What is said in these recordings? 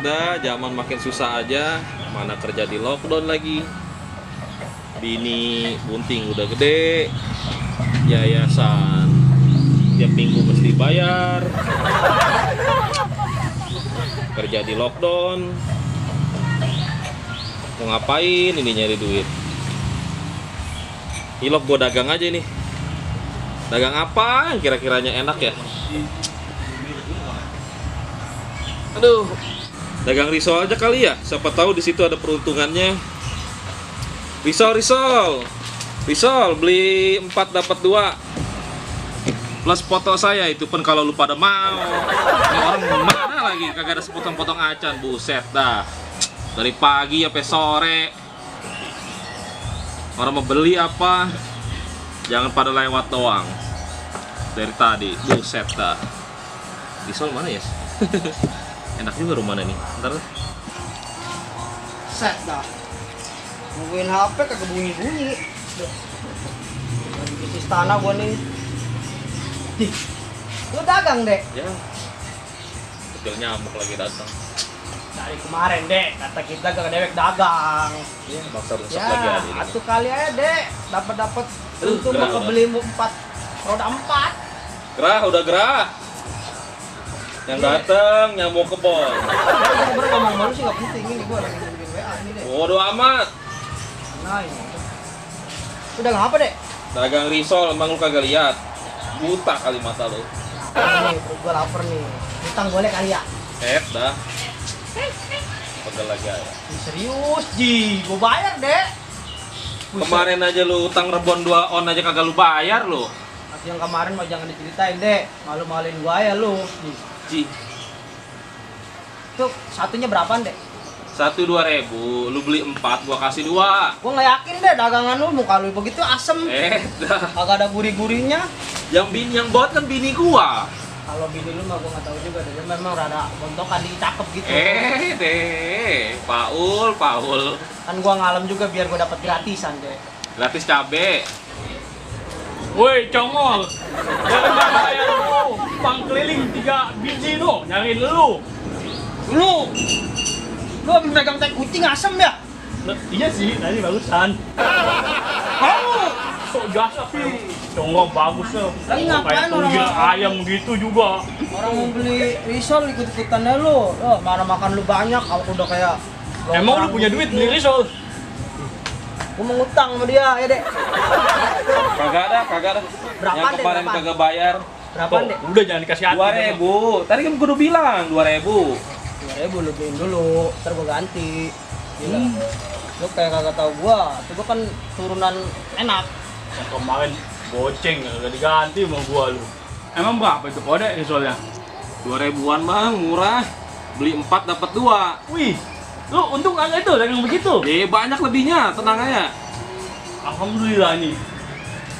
Dah, zaman makin susah aja, mana kerja di lockdown lagi. Bini bunting udah gede, yayasan tiap minggu mesti bayar, kerja di lockdown, mau ngapain ini nyari duit. Hilok gua dagang aja nih. Dagang apa yang kira-kiranya enak ya? Aduh, dagang risol aja kali ya. Siapa tahu di situ ada peruntungannya. Risol beli 4 dapat 2. Plus foto saya itu pun kalau lu pada mau. Ini orang mana lagi kagak ada sepotong-potong acan, buset dah. Dari pagi sampai sore. Orang mau beli apa? Jangan pada lewat doang. Dari tadi, buset dah. Risol mana ya? Enak juga rumahnya nih. Ntar set dah. Nungguin HP kagak bunyi-bunyi. Lagi bisnis tanah gua nih. Ih, lu dagang, Dek? ya, betul nyamuk lagi datang. Dari kemarin, Dek, kata kita gak dewek dagang. Iya, baksa rusak Ya, lagi hari ini. satu kali aja, Dek. Dapat untung gerah mau udah. beli 4 roda 4. Gerah, udah gerah. Yang dateng nyamuk kebon. Sebenernya ngomong malu sih gak penting. Ini gua lagi bikin WA ini, Dek. Bodoh amat. Nah, ini. Udah ngapa, Dek? Dagang risol, emang lu kagak lihat? Buta kali mata lu. Nih, perut gua lapar nih. Utang boleh kali ya? Dah. Pegel lagi aja. Ih, serius, Ji. Gua bayar, Dek. Buset. Kemarin aja lu utang rebon 2 on aja kagak lu bayar lu. Tapi yang kemarin mah jangan diceritain, Dek. Malu-maluin gua ya lu. Nih. Ji, Tuh, satunya berapaan, Dek? 1 2.000, lu beli 4, gua kasih 2. Gua nggak yakin deh dagangan lu, muka lu begitu asem. Dah. Agak ada gurih-gurihnya. Yang buat kan bini gua. Kalau bini lu mah gua nggak tahu juga deh. Dia memang rada bontokan dikit cakep gitu. Deh, Paul. Kan gua ngalem juga biar gua dapat gratisan, Dek. Gratis cabe. Woi, congol. Dari mana bayar lu? Pang keliling 3 biji lu, nyariin lu. Lu habis megang teh kucing asem ya? Iya sih, tadi bagusan. Kamu Sok jasa sih. Congol bagus ya. Lagi ngapain Kayak orang tunggil orang? ayam gitu juga. orang mau beli risol ikut-ikutannya lu. Oh, mana makan lu banyak, kalau udah kayak Emang lu punya duit beli risol? Gua mau ngutang sama dia, ya, Dek. Kagak ada. Berapaan, Yang Dek, kemarin berapaan? kagak bayar. Berapaan, Oh, Dek? udah jangan dikasih hati. 2.000. Tadi kan gua udah bilang 2.000. 2.000 lu beliin dulu, ntar gua ganti. Gila. Lu kayak kagak tahu gua, tuh gua kan turunan enak. Yang kemarin boceng udah diganti sama gua lu. Emang berapa itu kode risolnya? 2.000-an bang, murah. Beli 4 dapat 2. Wih, lu untung kagak itu dagang begitu. Banyak lebihnya, tenang aja. Alhamdulillah nih.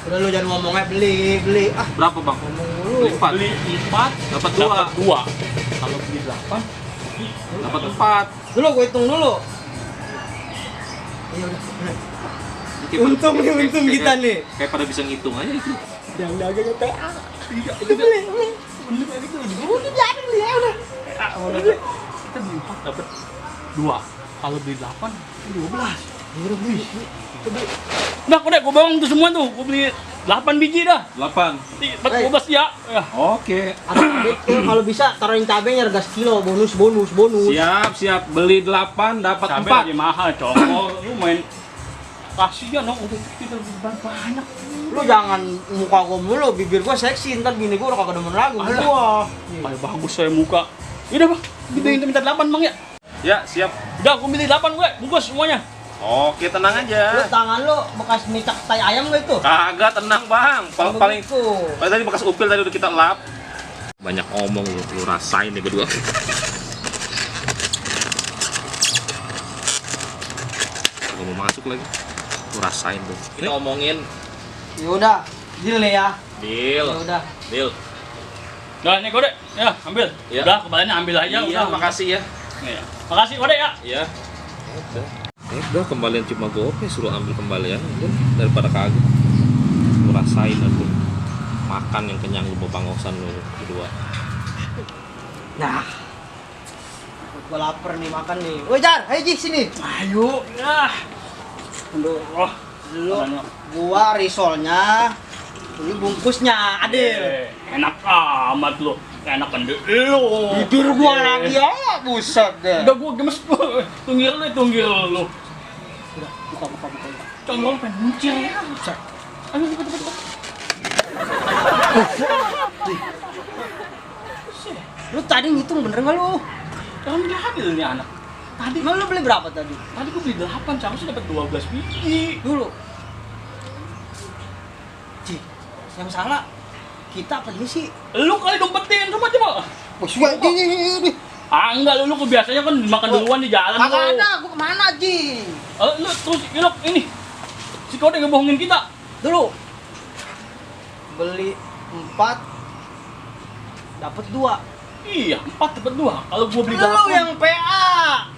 Udah lu jangan ngomongnya beli. Ah, Berapa bang? ngomong Beli mulu. 4. Beli 4 Dapat dapat 2. 2. Kalau beli 8 Dapat 4. Dulu gua hitung dulu. Iya udah. Untung nih, untung kita nih. Kayak pada bisa ngitung aja itu. Yang dagangnya PA. Itu beli. bener kayak gitu. Udah biarin beli ya udah. Kita beli 4 dapat 2. Kalau beli 8 12. Udah beli. Udah, gua bohong tuh semua tuh. Gua beli 8 biji dah. 8. 12 ya. Ya. Oke. Ada cabai tuh, kalau bisa taruhin cabenya harga sekilo, bonus. Siap. Beli 8 dapat Cabai 4. lagi mahal, cowok. Lu main kasihan dong untuk kita lebih banyak. Lu jangan muka gua mulu, bibir gua seksi, ntar bini gua udah kagak demen lagi sama gua. Kayak bagus saya muka. Udah, Bang. Kita minta 8, Bang ya. Ya, siap. Udah, gua beli 8 gue, bungkus semuanya. Oke, tenang Lu aja. tangan lu bekas micak tai ayam gak itu? Kagak, tenang bang. Paling tuh. tadi bekas upil tadi udah kita lap. Banyak omong lu rasain nih berdua. Gak mau masuk lagi. Lu rasain tuh. Kita omongin Ya udah, deal nih ya. deal. Ya udah. Deal. Nah, ini kode. Ya, ambil. Ya. Udah, kembaliannya ambil aja. Iya, udah. makasih ya. Iya. Makasih kode ya. Iya. Udah kembalian cuma gope, suruh ambil kembalian udah, daripada kagak. Lu rasain aku. Makan yang kenyang lu bangkosan lu berdua. Nah, gue lapar nih makan nih. Woi Jar, ayo Ji sini. Ayo, ya. Aduh, oh. Dulu gua risolnya, ini bungkusnya adil. Enak amat lo. Enakan deh lo. Tidur gua lagi ya, buset deh. Udah gua gemes gua. Tunggil lo. Udah, buka. Congol pengen muncul ya. Buset. Ayo cepet. Lu tadi ngitung bener nggak lu? Jangan jahil nih anak. Tadi Emang lu beli berapa tadi? gua beli 8, seharusnya dapat 12 biji. Dulu. Ji, yang salah kita apa dia sih? Lu kali dompetin coba. Buset, di. Ah enggak, lu kebiasanya kan makan duluan di jalan Kagak lu. ada, gua kemana Ji? Lu terus ilok ini. Si Kode ngebohongin kita. Dulu beli 4 dapat 2. Iya, 4 dapat 2. Kalau gua beli Lu yang PA.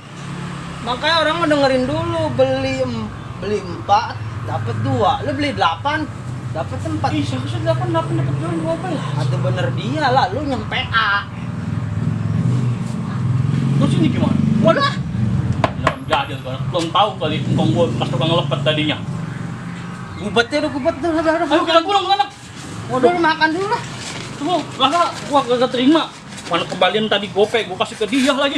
Makanya orang mau dengerin dulu, beli 4 dapat 2. Lu beli 8 dapat 4. Ih, seharusnya 8 dapat 12. Atau bener dia lah, lu yang PA. Terus ini gimana? Wadah. Jangan jadil kan. Belum tahu kali engkong gua pas tukang ngelepet tadinya. Gubetnya udah gubet tuh, udah. Ayo kita pulang ke anak. Waduh, lu makan dulu lah. Tunggu, lah gua kagak terima. Mana kembalian tadi gope, gua kasih ke dia lagi.